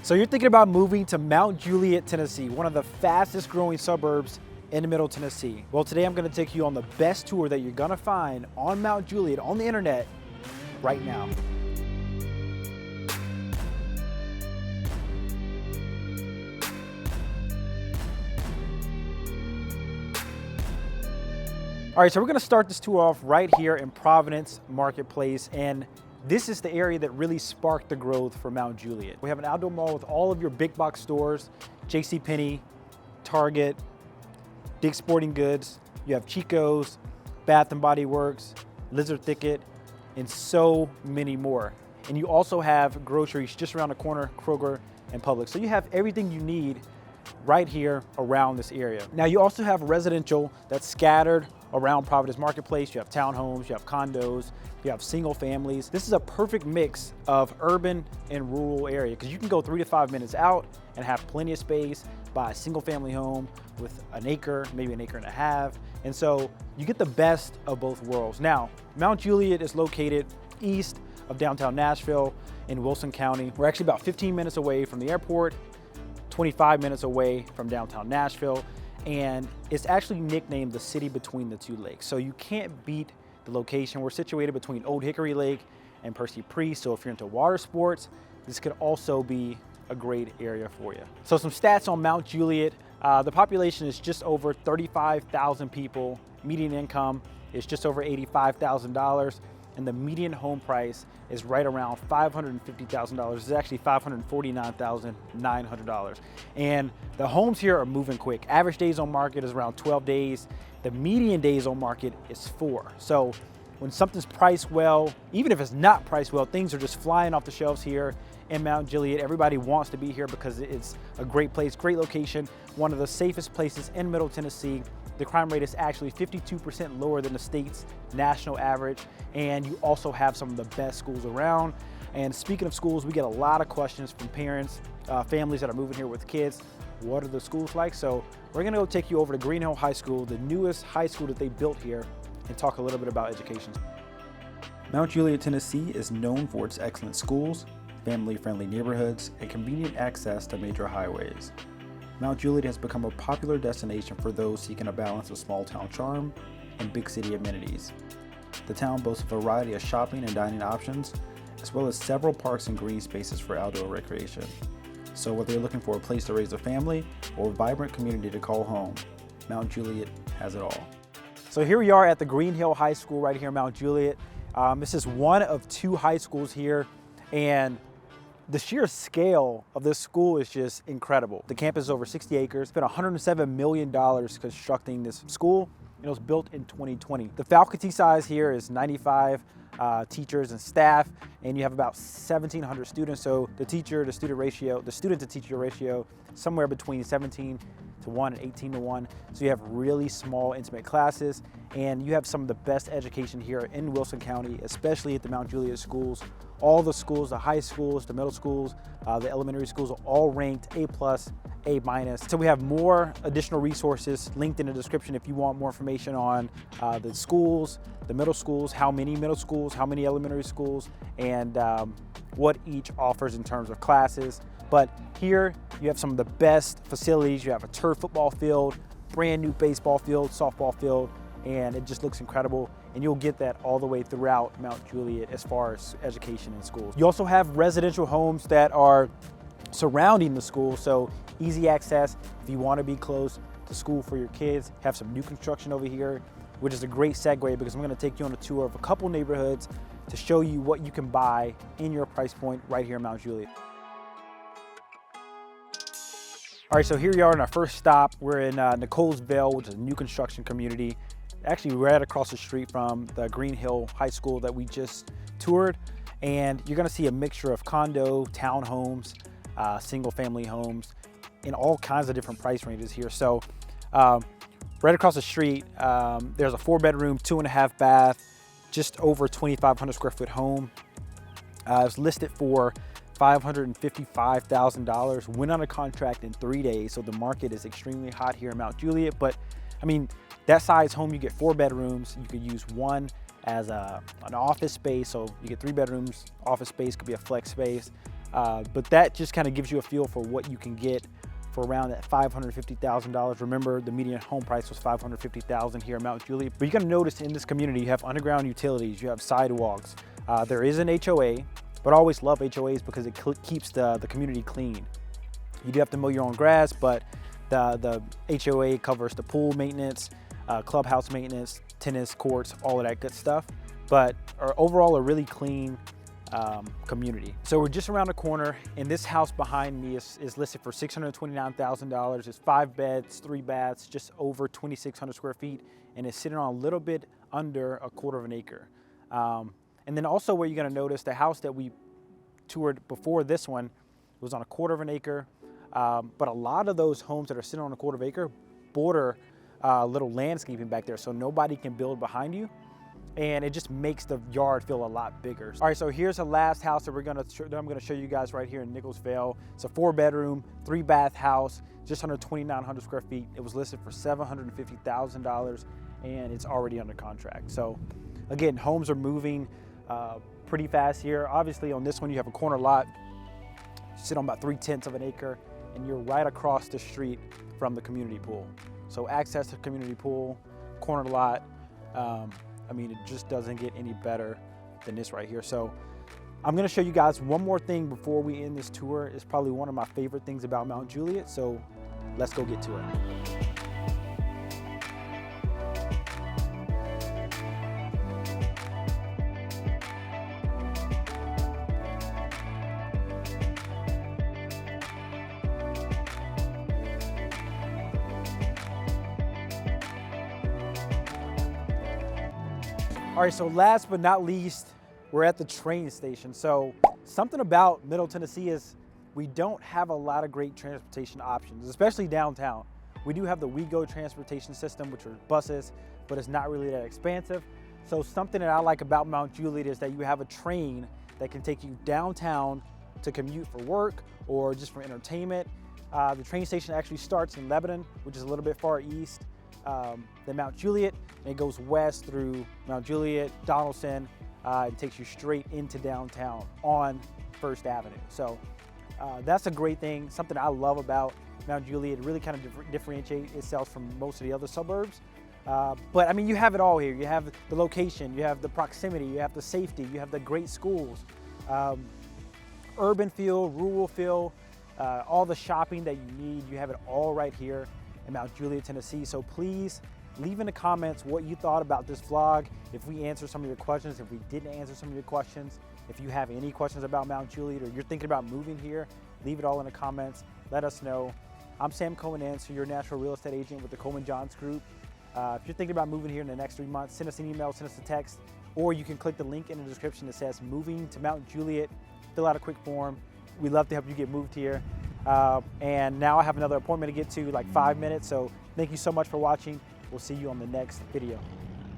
So you're thinking about moving to Mount Juliet, Tennessee, one of the fastest growing suburbs in the middle Tennessee. Well, today I'm gonna take you on the best tour that you're gonna find on Mount Juliet on the internet right now. All right, so we're gonna start this tour off right here in Providence Marketplace, and this is the area that really sparked the growth for Mount Juliet. We have an outdoor mall with all of your big box stores, JCPenney, Target, Dick's Sporting Goods. You have Chico's, Bath and Body Works, Lizard Thicket, and so many more. And you also have groceries just around the corner, Kroger and Publix. So you have everything you need right here around this area. Now you also have residential that's scattered around Providence Marketplace. You have townhomes, you have condos, you have single families. This is a perfect mix of urban and rural area because you can go 3 to 5 minutes out and have plenty of space, buy a single family home with an acre, maybe an acre and a half. And so you get the best of both worlds. Now, Mount Juliet is located east of downtown Nashville in Wilson County. We're actually about 15 minutes away from the airport, 25 minutes away from downtown Nashville, and it's actually nicknamed the city between the two lakes. So you can't beat the location. We're situated between Old Hickory Lake and Percy Priest, so if you're into water sports, this could also be a great area for you. So some stats on Mount Juliet. The population is just over 35,000 people. Median income is just over $85,000. And the median home price is right around $550,000. It's actually $549,900. And the homes here are moving quick. Average days on market is around 12 days. The median days on market is 4. So when something's priced well, even if it's not priced well, things are just flying off the shelves here in Mount Juliet. Everybody wants to be here because it's a great place, great location, one of the safest places in Middle Tennessee. The crime rate is actually 52% lower than the state's national average, and you also have some of the best schools around. And speaking of schools, we get a lot of questions from parents, families that are moving here with kids. What are the schools like? So we're gonna go take you over to Green Hill High School, the newest high school that they built here, and talk a little bit about education. Mount Juliet, Tennessee is known for its excellent schools, family-friendly neighborhoods, and convenient access to major highways. Mount Juliet has become a popular destination for those seeking a balance of small town charm and big city amenities. The town boasts a variety of shopping and dining options, as well as several parks and green spaces for outdoor recreation. So whether you're looking for a place to raise a family or a vibrant community to call home, Mount Juliet has it all. So here we are at the Green Hill High School right here in Mount Juliet. This is one of 2 high schools here, and the sheer scale of this school is just incredible. The campus is over 60 acres. Spent $107 million constructing this school. It was built in 2020. The faculty size here is 95 teachers and staff, and you have about 1,700 students. So the student to teacher ratio, somewhere between 17 to 1 and 18 to 1. So you have really small, intimate classes, and you have some of the best education here in Wilson County, especially at the Mount Juliet schools. All the schools, the high schools, the middle schools, the elementary schools are all ranked A+, A-. So we have more additional resources linked in the description if you want more information on the schools, the middle schools, how many middle schools, how many elementary schools, and what each offers in terms of classes. But here you have some of the best facilities. You have a turf football field, brand new baseball field, softball field, and it just looks incredible. And you'll get that all the way throughout Mount Juliet as far as education in schools. You also have residential homes that are surrounding the school, so easy access if you want to be close to school for your kids. Have some new construction over here, which is a great segue because I'm going to take you on a tour of a couple neighborhoods to show you what you can buy in your price point right here in Mount Juliet. All right, so here we are in our first stop. We're in Nichols Vale, which is a new construction community, actually right across the street from the Green Hill High School that we just toured. And you're gonna see a mixture of condo, townhomes, single family homes, in all kinds of different price ranges here. So right across the street, there's a 4-bedroom, 2.5 bath, just over 2,500 square foot home. It's listed for $555,000, went on a contract in 3 days. So the market is extremely hot here in Mount Juliet. But I mean, that size home, you get 4 bedrooms. You could use one as an office space. So you get 3 bedrooms, office space could be a flex space. But that just kind of gives you a feel for what you can get for around that $550,000. Remember, the median home price was $550,000 here in Mount Juliet. But you're gonna notice in this community, you have underground utilities, you have sidewalks. There is an HOA, but I always love HOAs because it keeps the community clean. You do have to mow your own grass, but the HOA covers the pool maintenance, clubhouse maintenance, tennis courts, all of that good stuff. But overall, a really clean community. So we're just around the corner, and this house behind me is listed for $629,000. It's 5 beds, 3 baths, just over 2,600 square feet, and it's sitting on a little bit under 1/4 of an acre. And then also where you're gonna notice the house that we toured before this one was on 1/4 of an acre. But a lot of those homes that are sitting on 1/4 of an acre border little landscaping back there, so nobody can build behind you. And it just makes the yard feel a lot bigger. All right, so here's the last house that I'm gonna show you guys right here in Nichols Vale. It's a 4-bedroom, 3-bath house, just under 2,900 square feet. It was listed for $750,000, and it's already under contract. So again, homes are moving pretty fast here. Obviously on this one, you have a corner lot, you sit on about 3/10 of an acre, and you're right across the street from the community pool. So access to the community pool, corner lot, I mean, it just doesn't get any better than this right here. So I'm gonna show you guys one more thing before we end this tour. It's probably one of my favorite things about Mount Juliet, so let's go get to it. All right, so last but not least, we're at the train station. So something about Middle Tennessee is we don't have a lot of great transportation options, especially downtown. We do have the WeGo transportation system, which are buses, but it's not really that expansive. So something that I like about Mount Juliet is that you have a train that can take you downtown to commute for work or just for entertainment. The train station actually starts in Lebanon, which is a little bit far east than Mount Juliet, and it goes west through Mount Juliet, Donaldson, and takes you straight into downtown on First Avenue. So that's a great thing, something I love about Mount Juliet. It really kind of differentiates itself from most of the other suburbs. But I mean, you have it all here. You have the location, you have the proximity, you have the safety, you have the great schools, urban feel, rural feel, all the shopping that you need. You have it all right here in Mount Juliet, Tennessee. So please leave in the comments what you thought about this vlog. If we answered some of your questions, if we didn't answer some of your questions, if you have any questions about Mount Juliet or you're thinking about moving here, leave it all in the comments. Let us know. I'm Sam Cohen, your Nashville real estate agent with the Coleman Johns Group. If you're thinking about moving here in the next 3 months, send us an email, send us a text, or you can click the link in the description that says Moving to Mount Juliet. Fill out a quick form. We'd love to help you get moved here. And now I have another appointment to get to, like 5 minutes. So thank you so much for watching. We'll see you on the next video.